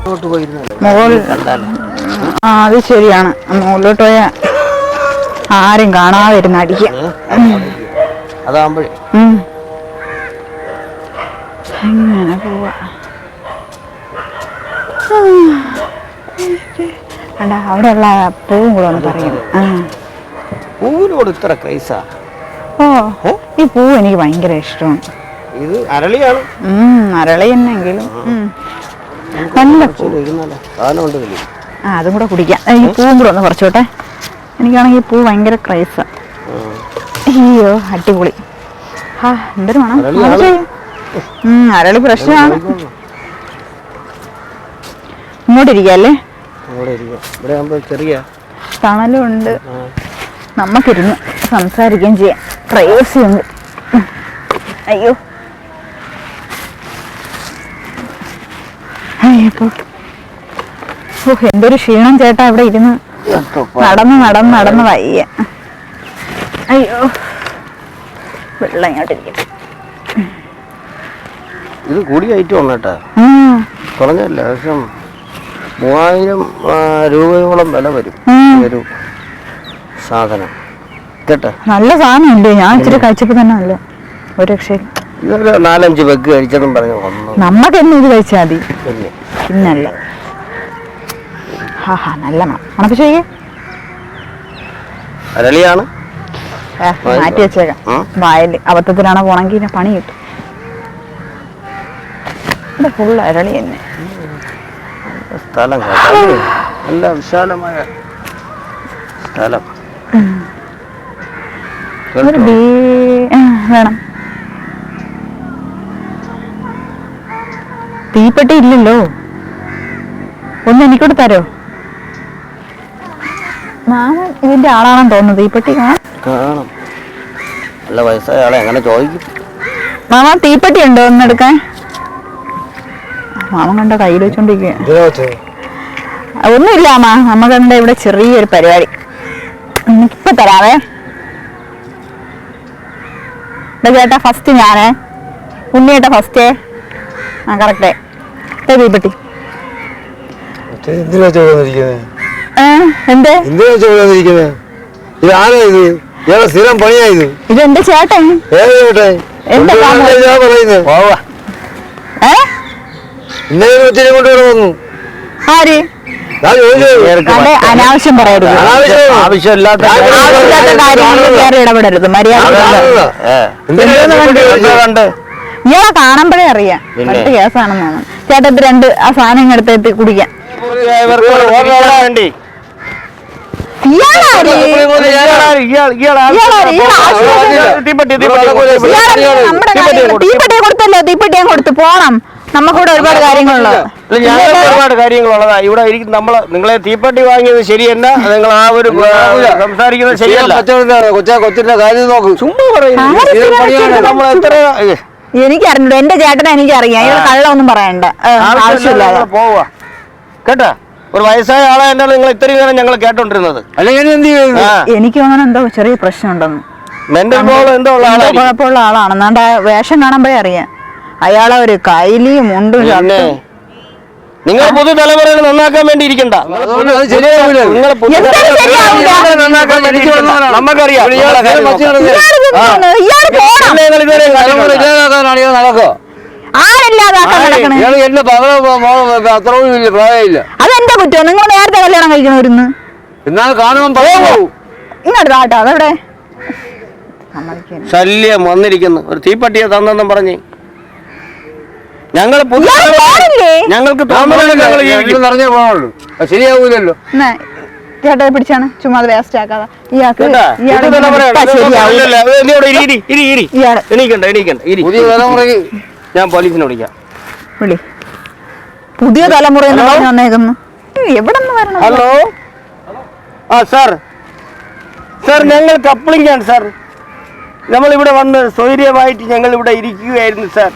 മുകളിൽ അത് ശരിയാണ്. മുകളിലോട്ട് പോയ ആരും കാണാതിരുന്ന് അടിക്കുക. അങ്ങനെ പോവാ. അവിടെയുള്ള പൂവും കൂടെ ഒന്ന് പറയും. പൂവിനോട് ഇത്ര ക്രൈസാ? ഓ, ഈ പൂവ് എനിക്ക് ഭയങ്കര ഇഷ്ടമാണ്. ഇത് അരളിയാണ്. അരളി തന്നെങ്കിലും നല്ല അതും കൂടെ കുടിക്കാം. ഈ പൂവും കൂടെ ഒന്ന് കുറച്ചോട്ടെ. എനിക്കാണെങ്കിൽ ഈ പൂ ഭയങ്കര ക്രൈസാ. അയ്യോ അടിപൊളി. എന്തൊരു വേണം. അരളി പ്രശ്നമാണ്. ഇങ്ങോട്ടിരിക്കല്ലേ, തണലും ഉണ്ട്. നമുക്കിരുന്ന് സംസാരിക്കുകയും ചെയ്യാം. പ്രൈവസി ഉണ്ട്. അയ്യോ അയ്യപ്പോ, എന്തൊരു ക്ഷീണം ചേട്ടാ ഇവിടെ ഇരുന്ന് നടന്ന് വയ്യ. അയ്യോ വെള്ളം ഇങ്ങോട്ടിരിക്കട്ടെ. ഇത് കൂടി ഐറ്റം ആണ് കേട്ടാ. കുറഞ്ഞല്ല, പക്ഷെ 3000 രൂപയോളം വില വരും ഒരു സാധനം കേട്ടോ. നല്ല സാധനം ഉണ്ട്. ഞാൻ ഇച്ചിരി കഴിച്ചപ്പോ തന്നെ അല്ല ഒരു രക്ഷയില്ല. ഇതൊരു 4-5 പെഗ് കഴിച്ചെന്നും പറഞ്ഞു. നമ്മക്ക് എന്നും ഇത് കഴിച്ചാൽ മതി. പിന്നല്ല നല്ല മണപ്പ് ചെയ്യേ. അരളിയാണ്. മാറ്റി വെച്ചേക്കാം. വായല് അബദ്ധത്തിലാണ് പോണെങ്കിൽ പണി കിട്ടും. ഇവിടെ ഫുള്ള് അരളി തന്നെ. സ്ഥലം നല്ല വിശാലമായ സ്ഥലം. വേണം. തീപ്പെട്ടി ഇല്ലല്ലോ, ഒന്ന് എനിക്കൂടെ തരോ? മാമൻ ഇതിന്റെ ആളാണെന്ന് തോന്നുന്നു. തീപ്പെട്ടി കാണാം. നല്ല വയസ്സായ ആളെ എങ്ങനെ ചോദിക്കും? മാമ തീപ്പെട്ടി ഉണ്ടോ ഒന്നെടുക്കാൻ? മാമൻ കണ്ട കയ്യിൽ വെച്ചോണ്ടിരിക്കുക. ഒന്നുമില്ല അമ്മ, നമുക്കെന്താ ഇവിടെ ചെറിയൊരു പരിപാടി. ഇപ്പൊ തരാവേ. ചേട്ടാ ഫസ്റ്റ് ഞാനേ, ഉണ്ണിയേട്ടാ ഫസ്റ്റേ. കറക്റ്റേ. തീപ്പെട്ടി എന്തേ സ്ഥിരം പണിയായത്? ഇത് എന്റെ ചേട്ടൻ. ആര് അനാവശ്യം പറയരുത്. ആവശ്യമില്ലാത്ത കാര്യങ്ങളിൽ ഇടപെടരുത്. മര്യാദ ഇയാളെ കാണുമ്പോഴേ അറിയാം മറ്റു കേസാണെന്നാണ്. ചേട്ടാ ഇത് 2 ആ സാധനം എടുത്ത് കുടിക്കാൻ. തീപ്പെട്ടിയെ കൊടുത്തല്ലോ, തീപ്പെട്ടിയെ കൊടുത്ത് പോണം. നമുക്കിവിടെ ഒരുപാട് കാര്യങ്ങളുള്ളത്. ഒരുപാട് കാര്യങ്ങളുള്ളതാ ഇവിടെ ഇരിക്കും. നിങ്ങളെ തീപ്പെട്ടി വാങ്ങിയത് ശരിയല്ല. നിങ്ങൾ ആ ഒരു സംസാരിക്കുന്നത് ശരിയല്ല. കൊച്ചിന്റെ കാര്യം നോക്ക്. ചുമ്മാ പറയുന്നത് എനിക്കറിഞ്ഞു. എന്റെ ചേട്ടനെ എനിക്കറിയാം. ഇവിടെ കള്ളൊന്നും പറയണ്ട. ആവശ്യമില്ലാതെ പോവാ കേട്ടാ. ഒരു വയസ്സായ ആളെ തന്നെയാണ് നിങ്ങൾ ഇത്രയും നേരം ഞങ്ങൾ കേട്ടോണ്ടിരുന്നത്. എനിക്ക് അങ്ങനെ എന്തോ ചെറിയ പ്രശ്നം ഉണ്ടെന്ന്. കുഴപ്പമുള്ള ആളാണ്. എന്നാണ്ട് വേഷം കാണുമ്പോഴേ അറിയാം. അയാളെ ഒരു കൈലിയും മുണ്ടും. നിങ്ങൾ പുതുതലമുറയെ നന്നാക്കാൻ വേണ്ടി ഇരിക്കണ്ട. നമുക്കറിയാം. അതെന്താ കുറ്റോ? നിങ്ങൾ നേരത്തെ കല്യാണം കഴിക്കണവരുന്ന് ഇങ്ങോട്ട് അതെവിടെ ശല്യം വന്നിരിക്കുന്നു. ഒരു തീപ്പട്ടിയെ തന്നെന്നും പറഞ്ഞ് ഞങ്ങൾക്ക് ശരിയാവൂലല്ലോ. ചേട്ടാ പിടിച്ചാണ് ചുമ്മാ വേസ്റ്റ് ആക്കാതെ. ഞാൻ പോലീസിനെ വിളിക്കാം. പുതിയ തലമുറ വന്നേക്കുന്നു. എവിടെ നിന്ന് വരണം? ഹലോ. സാർ ഞങ്ങൾ കപ്ലിംഗ് ആണ് സാർ. നമ്മളിവിടെ വന്ന് സ്വൈര്യമായിട്ട് ഞങ്ങൾ ഇവിടെ ഇരിക്കുകയായിരുന്നു സാർ.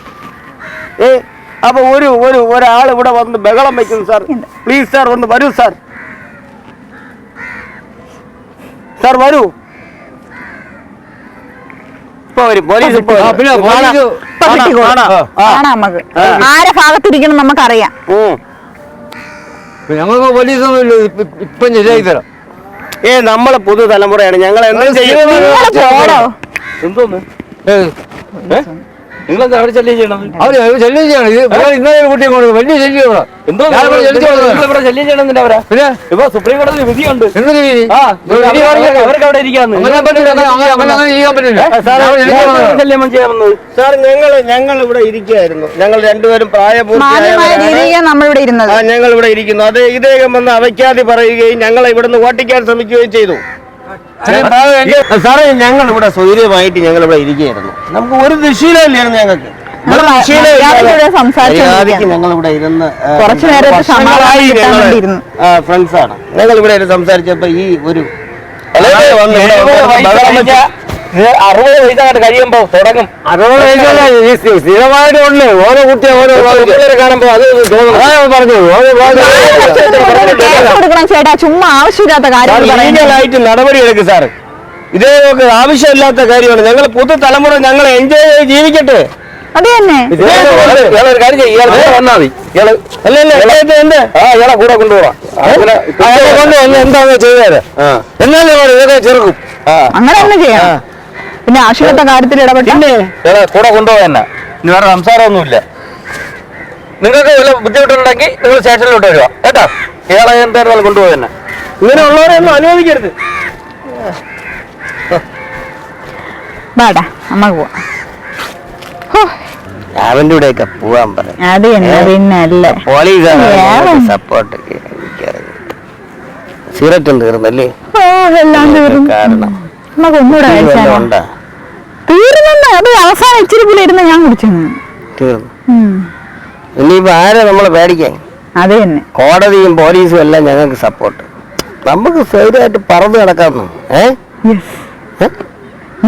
അപ്പൊ ഒരാൾ ഇവിടെ വന്ന് ബഹളം വയ്ക്കുന്നു സാർ. പ്ലീസ് സാർ ഒന്ന് വരൂ സാർ. സാർ വരൂ. ആരെ ഭാഗത്തിരിക്കണം നമുക്കറിയാം. ഞങ്ങൾക്ക് പോലീസൊന്നുമില്ല, ഇപ്പം ശരിയാക്കി തരാം. നമ്മളെ പുതുതലമുറയാണ്, ഞങ്ങൾ എന്തും പോടോ. എന്തോന്ന് നിങ്ങളെന്താ അവിടെ ശല്യം ചെയ്യണം? അവര് ശല്യം ചെയ്യണം. ഇത് ഇന്നലെ കുട്ടിയെ കൊണ്ട് വലിയ ശല്യം ഇവിടെ. എന്തോ ഇവിടെ ശല്യം ചെയ്യണം എന്നിട്ട് അവരാ? പിന്നെ ഇപ്പൊ സുപ്രീം കോടതി വിധിയുണ്ട്. എന്തൊരു രീതി? അവർക്ക് അവിടെ ഇരിക്കാന്ന് അങ്ങനെ പറ്റില്ല, അങ്ങനെ ചെയ്യാൻ പറ്റില്ല. ശല്യം ചെയ്യാമെന്ന്. സാർ ഞങ്ങൾ ഇവിടെ ഇരിക്കുകയായിരുന്നു. ഞങ്ങൾ രണ്ടുപേരും മാന്യമായ രീതിയിൽ നമ്മളിവിടെ ഇരുന്നത്. ഞങ്ങൾ ഇവിടെ ഇരിക്കുന്നു. അത് ഇദ്ദേഹം വന്ന് അവയ്ക്കാതെ പറയുകയും ഞങ്ങളെ ഇവിടുന്ന് ഓട്ടിക്കാൻ ശ്രമിക്കുകയും ചെയ്തു. സാറേ, ഞങ്ങൾ ഇവിടെ സ്വൈര്യമായിട്ട് ഞങ്ങൾ ഇവിടെ ഇരിക്കുകയായിരുന്നു. നമുക്ക് ഒരു ദുശീലമില്ലായിരുന്നു. ഞങ്ങൾക്ക് ഞങ്ങൾ ഇവിടെ ഇരുന്ന് കുറച്ചു നേരത്തെ ഫ്രണ്ട്സാണ്. ഞങ്ങൾ ഇവിടെ സംസാരിച്ചപ്പോ ഈ ഒരു 60 വയസ്സായിട്ട് കഴിയുമ്പോ തുടങ്ങും. 60 വയസ്സല്ല, സ്ഥിരമായിട്ടുണ്ട്. ഓരോ കുട്ടിയെ ഓരോ കാണുമ്പോ അത് പറഞ്ഞു കൊടുക്കണം ചേട്ടാ, ചുമ്മാ ആവശ്യമില്ലാത്ത കാര്യങ്ങളായിട്ട് നടപടി എടുക്കും സാർ. ഇതേ ആവശ്യമില്ലാത്ത കാര്യമാണ്. ഞങ്ങൾ പുതുതലമുറ ഞങ്ങൾ എൻജോയ് ചെയ്ത് ജീവിക്കട്ടെ. അത് തന്നെ. ഇയാളൊരു കാര്യം ചെയ്യും, ഇയാൾ വന്നാ മതി. ഇയാളെ കൂടെ കൊണ്ടുപോകാം. എന്താന്ന് ചെയ്തേരെ എന്നാലും ഇതൊക്കെ ചെറുക്കും. അങ്ങനെ തന്നെ ചെയ്യാം. പിന്നെ ആവശ്യമില്ലാത്ത കാര്യത്തിൽ ഇടപെട്ടേ ഇയാളെ കൂടെ കൊണ്ടുപോകാൻ തന്നെ. ഇനി വേറെ സംസാരമൊന്നുമില്ല. നിങ്ങൾക്ക് വല്ല ബുദ്ധിമുട്ടുണ്ടെങ്കിൽ നിങ്ങൾ സ്റ്റേഷനിലോട്ട് വരിക കേട്ടോ. ഇയാളെ എന്തായാലും കൊണ്ടുപോകാൻ തന്നെ. ഇങ്ങനെയുള്ളവരെയൊന്നും അനുവദിക്കരുത്. വേടാ, അമ്മ പോവാ. അവന്റെ കൂടെയൊക്കെ പോവാൻ പറയാം. അത് തന്നെ, പിന്നല്ലേ പോലീസാണ് സപ്പോർട്ട്. സിഗരറ്റും തീർന്നല്ലേ? എല്ലാം തീർന്നു. കാരണം നമുക്ക് ഒന്നുകൂടെ കഴിച്ചാലോ? തീർന്നു. അത് അവസാനം ഇച്ചിരി പോലെ ഇരുന്ന് ഞാൻ കുടിച്ചു തീർന്നു. ഇനിയിപ്പോ ആരെ നമ്മളെ പേടിക്കാൻ? അത് തന്നെ. കോടതിയും പോലീസും എല്ലാം ഞങ്ങൾക്ക് സപ്പോർട്ട്. നമുക്ക് സ്വൈര്യമായിട്ട് പറന്ന് കിടക്കാമെന്നു.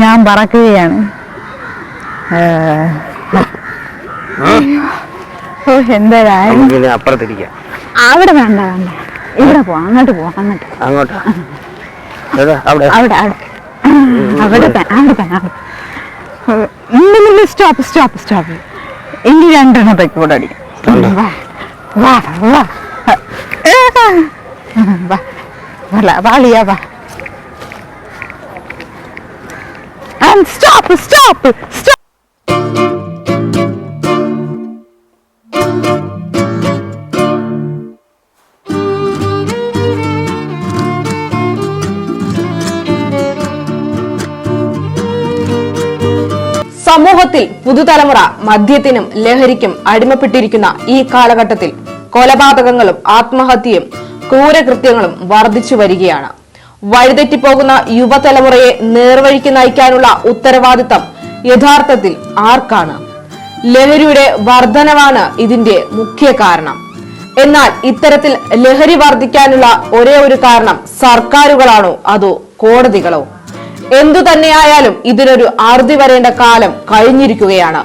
ഞാൻ പറക്കുകയാണ്. എന്തായാലും അപ്പുറത്തിരിക്കാം. അവിടെ വേണ്ട, ഇവിടെ പോവാം. അങ്ങോട്ട് പോവാം. അങ്ങോട്ടാ? അവിടെ സ്റ്റോപ്പ്. ഇനി രണ്ടെണ്ണത്തേക്ക് കൂടെ അടിക്കാം. വാളിയാ വാ. Stop. സമൂഹത്തിൽ പുതുതലമുറ മദ്യത്തിനും ലഹരിക്കും അടിമപ്പെട്ടിരിക്കുന്ന ഈ കാലഘട്ടത്തിൽ കൊലപാതകങ്ങളും ആത്മഹത്യയും ക്രൂരകൃത്യങ്ങളും വർദ്ധിച്ചു വരികയാണ്. വഴിതെറ്റിപ്പോകുന്ന യുവതലമുറയെ നേർവഴിക്ക് നയിക്കാനുള്ള ഉത്തരവാദിത്തം യഥാർത്ഥത്തിൽ ആർക്കാണ്? ലഹരിയുടെ വർധനവാണ് ഇതിന്റെ മുഖ്യ കാരണം. എന്നാൽ ഇത്തരത്തിൽ ലഹരി വർദ്ധിക്കാനുള്ള ഒരേ ഒരു കാരണം സർക്കാരുകളാണോ അതോ കോടതികളോ? എന്തു തന്നെയായാലും ഇതിനൊരു അറുതി വരേണ്ട കാലം കഴിഞ്ഞിരിക്കുകയാണ്.